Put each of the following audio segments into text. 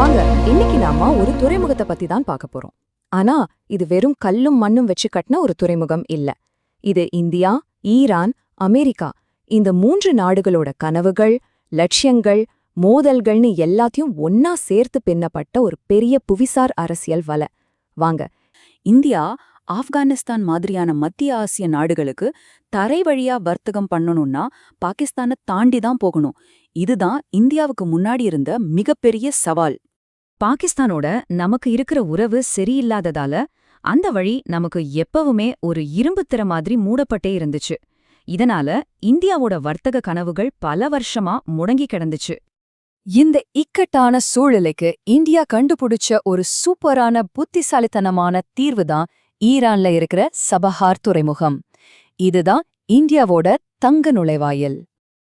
வாங்க இன்னைக்கு நாம ஒரு துறைமுகத்தை பத்தி தான் பார்க்க போறோம். ஆனா இது வெறும் கல்லும் மண்ணும் வச்சு கட்டின ஒரு துறைமுகம் இல்ல. இது இந்தியா, ஈரான், அமெரிக்கா இந்த 3 நாடுகளோட கனவுகள், லட்சியங்கள், மோதல்கள்னு எல்லாத்தையும் ஒன்னா சேர்த்து பின்னப்பட்ட ஒரு பெரிய புவிசார் அரசியல் வலை. வாங்க, இந்தியா ஆப்கானிஸ்தான் மாதிரியான மத்திய ஆசிய நாடுகளுக்கு தரை வழியா வர்த்தகம் பண்ணணும்னா பாகிஸ்தானை தாண்டி தான் போகணும். இதுதான் இந்தியாவுக்கு முன்னாடி இருந்த மிகப்பெரிய சவால். பாகிஸ்தானோட நமக்கு இருக்கிற உறவு சரியில்லாததால அந்த வழி நமக்கு எப்பவுமே ஒரு இரும்பு திற மாதிரி மூடப்பட்டே இருந்துச்சு. இதனால இந்தியாவோட வர்த்தக கனவுகள் பல வருஷமா முடங்கி கிடந்துச்சு. இந்த இக்கட்டான சூழலுக்கு இந்தியா கண்டுபிடிச்ச ஒரு சூப்பரான புத்திசாலித்தனமான தீர்வுதான் ஈரான்ல இருக்கிற சபஹார் துறைமுகம். இதுதான் இந்தியாவோட தங்க நுழைவாயில்.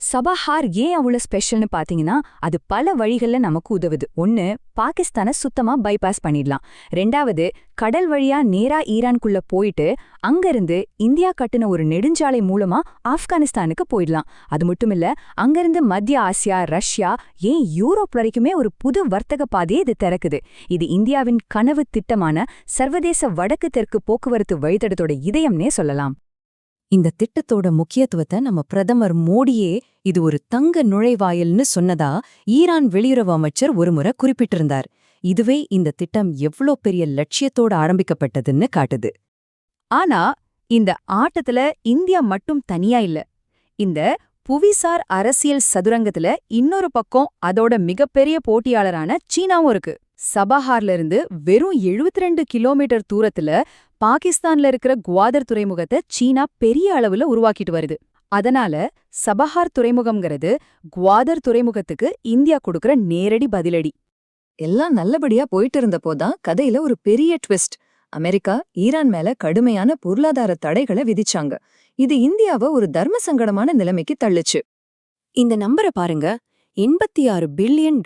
சபஹார் ஏன் அவ்வளவு ஸ்பெஷல்னு பாத்தீங்கன்னா, அது பல வழிகள்ல நமக்கு உதவுது. ஒன்னு, பாகிஸ்தானை சுத்தமா பைபாஸ் பண்ணிடலாம். 2வது, கடல் வழியா நேரா ஈரான்குள்ள போயிட்டு அங்கிருந்து இந்தியா கட்டுன ஒரு நெடுஞ்சாலை மூலமா ஆப்கானிஸ்தானுக்கு போயிடலாம். அது மட்டுமில்ல, அங்கிருந்து மத்திய ஆசியா, ரஷ்யா, ஏன் யூரோப் வரைக்குமே ஒரு புது வர்த்தக பாதையை இது திறக்குது. இது இந்தியாவின் கனவு திட்டமான சர்வதேச வடக்கு தெற்கு போக்குவரத்து வழித்தடத்தோட இதயம்னே சொல்லலாம். இந்த திட்டத்தோட முக்கியத்துவத்தை நம்ம பிரதமர் மோடியே இது ஒரு தங்க நுழைவாயில்னு சொன்னதா ஈரான் வெளியுறவு அமைச்சர் ஒருமுறை குறிப்பிட்டிருந்தார். இதுவே இந்த திட்டம் எவ்ளோ பெரிய லட்சியத்தோட ஆரம்பிக்கப்பட்டதுன்னு காட்டுது. ஆனா இந்த ஆட்டத்துல இந்தியா மட்டும் தனியா இல்ல. இந்த புவிசார் அரசியல் சதுரங்கத்துல இன்னொரு பக்கம் அதோட மிகப்பெரிய போட்டியாளரான சீனாவும் இருக்கு. சபஹார்ல இருந்து வெறும் 72 கிலோமீட்டர் தூரத்துல பாகிஸ்தான்ல இருக்கிற குவாதர் துறைமுகத்தை சீனா பெரிய அளவுல உருவாக்கிட்டு வருது. அதனால சபஹார் துறைமுகம்ங்கிறது குவாதர் துறைமுகத்துக்கு இந்தியா கொடுக்கற நேரடி பதிலடி. எல்லாம் நல்லபடியா போயிட்டு இருந்தப்போதான் கதையில ஒரு பெரிய ட்விஸ்ட். அமெரிக்கா ஈரான் மேல கடுமையான பொருளாதார தடைகளை விதிச்சாங்க. இது இந்தியாவை ஒரு தர்ம சங்கடமான நிலைமைக்கு தள்ளுச்சு. இந்த நம்பரை பாருங்க, $86 பில்லியன்.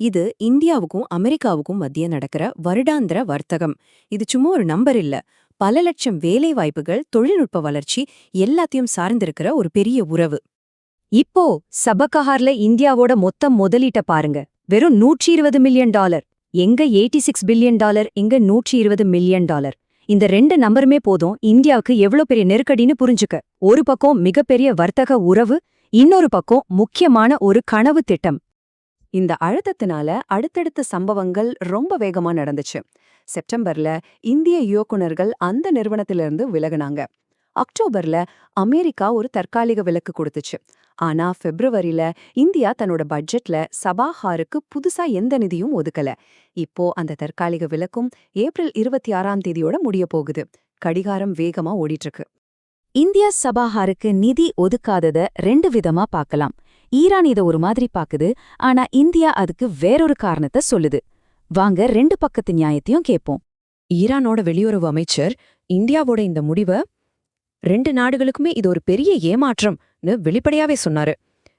இது இந்தியாவுக்கும் அமெரிக்காவுக்கும் மத்திய நடக்கிற வருடாந்திர வர்த்தகம். இது சும்மா ஒரு நம்பர் இல்ல, பல லட்சம் வேலை வாய்ப்புகள், தொழில்நுட்ப வளர்ச்சி எல்லாத்தையும் சார்ந்திருக்கிற ஒரு பெரிய உறவு. இப்போ சபஹார்ல இந்தியாவோட மொத்த முதலீட்ட பாருங்க, வெறும் $120 மில்லியன். எங்க $86 பில்லியன், எங்க $120 மில்லியன். இந்த 2 நம்பருமே போதும் இந்தியாவுக்கு எவ்வளவு பெரிய நெருக்கடின்னு புரிஞ்சுக்க. ஒரு பக்கம் மிகப்பெரிய வர்த்தக உறவு, இன்னொரு பக்கம் முக்கியமான ஒரு கனவு திட்டம். இந்த அழுத்தத்தினால அடுத்தடுத்த சம்பவங்கள் ரொம்ப வேகமா நடந்துச்சு. செப்டம்பர்ல இந்திய இயக்குநர்கள் அந்த நிறுவனத்திலிருந்து விலகுனாங்க. அக்டோபர்ல அமெரிக்கா ஒரு தற்காலிக விலக்கு கொடுத்துச்சு. ஆனா பிப்ரவரியில இந்தியா தன்னோட பட்ஜெட்ல சபாஹாருக்கு புதுசா எந்த நிதியும் ஒதுக்கல. இப்போ அந்த தற்காலிக விலக்கும் ஏப்ரல் 26ஆம் தேதியோட முடிய போகுது. கடிகாரம் வேகமா ஓடிட்டு இருக்கு. இந்தியா சபாஹாருக்கு நிதி ஒதுக்காதத 2 விதமா பார்க்கலாம். ஈரான் இத ஒரு மாதிரி பாக்குது, ஆனா இந்தியா அதுக்கு வேறொரு காரணத்தை சொல்லுது. வாங்க 2 பக்கத்து நியாயத்தையும் கேட்போம். ஈரானோட வெளியுறவு அமைச்சர் இந்தியாவோட இந்த முடிவை 2 நாடுகளுக்குமே இது ஒரு பெரிய ஏமாற்றம்னு வெளிப்படையாவே சொன்னாரு.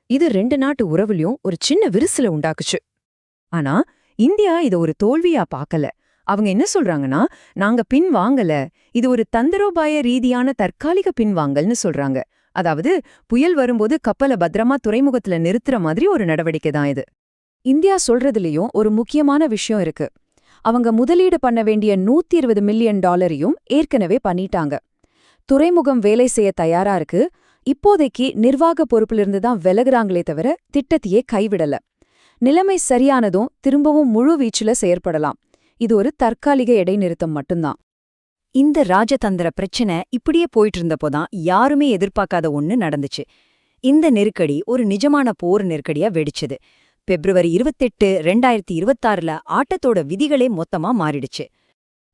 இது 2 நாட்டு உறவுலயும் ஒரு சின்ன விரிசலை உண்டாக்குச்சு. ஆனா இந்தியா இத ஒரு தோல்வியா பார்க்கல. அவங்க என்ன சொல்றாங்கன்னா, நாங்க பின் வாங்கல, இது ஒரு தந்திரோபாய ரீதியான தற்காலிக பின்வாங்கல்னு சொல்றாங்க. அதாவது புயல் வரும்போது கப்பலை பத்திரமா துறைமுகத்துல நிறுத்துற மாதிரி ஒரு நடவடிக்கை தான் இது. இந்தியா சொல்றதுலயும் ஒரு முக்கியமான விஷயம் இருக்கு. அவங்க முதலீடு பண்ண வேண்டிய $120 மில்லியன் ஏற்கனவே பண்ணிட்டாங்க. துறைமுகம் வேலை செய்ய தயாரா இருக்கு. இப்போதைக்கு நிர்வாக பொறுப்பிலிருந்து தான் விலகுறாங்களே தவிர திட்டத்தையே கைவிடல. நிலைமை சரியானதும் திரும்பவும் முழு வீச்சுல செயற்படலாம். இது ஒரு தற்காலிக இடைநிறுத்தம் மட்டும்தான். இந்த ராஜதந்திர பிரச்சனை இப்படியே போயிட்டு இருந்தப்போதான் யாருமே எதிர்பார்க்காத ஒண்ணு நடந்துச்சு. இந்த நெருக்கடி ஒரு நிஜமான போர் நெருக்கடியா வெடிச்சது. பிப்ரவரி 28, 2026ல ஆட்டத்தோட விதிகளே மொத்தமா மாறிடுச்சு.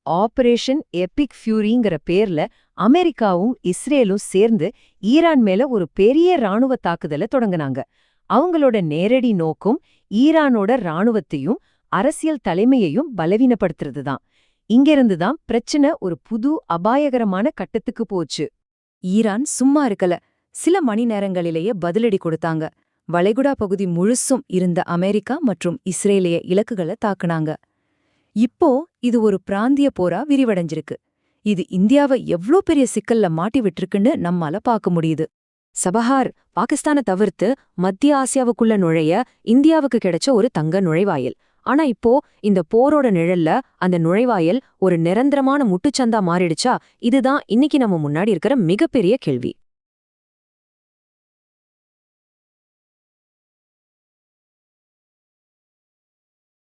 ஆபரேஷன் எபிக் ஃபியூரிங்கிற பேர்ல அமெரிக்காவும் இஸ்ரேலும் சேர்ந்து ஈரான் மேல ஒரு பெரிய ராணுவ தாக்குதலை தொடங்குனாங்க. அவங்களோட நேரடி நோக்கம் ஈரானோட ராணுவத்தையும் அரசியல் தலைமையையும் பலவீனப்படுத்துறதுதான். இங்கிருந்துதான் பிரச்சனை ஒரு புது அபாயகரமான கட்டத்துக்கு போச்சு. ஈரான் சும்மா இருக்கல, சில மணி நேரங்களிலேயே பதிலடி கொடுத்தாங்க. வளைகுடா பகுதி முழுசும் இருந்த அமெரிக்கா மற்றும் இஸ்ரேலிய இலக்குகளை தாக்குனாங்க. இப்போ இது ஒரு பிராந்திய போரா விரிவடைஞ்சிருக்கு. இது இந்தியாவை எவ்ளோ பெரிய சிக்கல்ல மாட்டி விட்டுருக்குன்னு நம்மால பார்க்க முடியுது. சபஹார் பாகிஸ்தானை தவிர்த்து மத்திய ஆசியாவுக்குள்ள நுழைய இந்தியாவுக்கு கிடைச்ச ஒரு தங்க நுழைவாயில். ஆனா இப்போ இந்த போரோட நிழல்ல அந்த நுழைவாயில் ஒரு நிரந்தரமான முட்டுச்சந்தா மாறிடுச்சா? இதுதான் இன்னைக்கு நம்ம முன்னாடி இருக்கிற மிகப்பெரிய கேள்வி.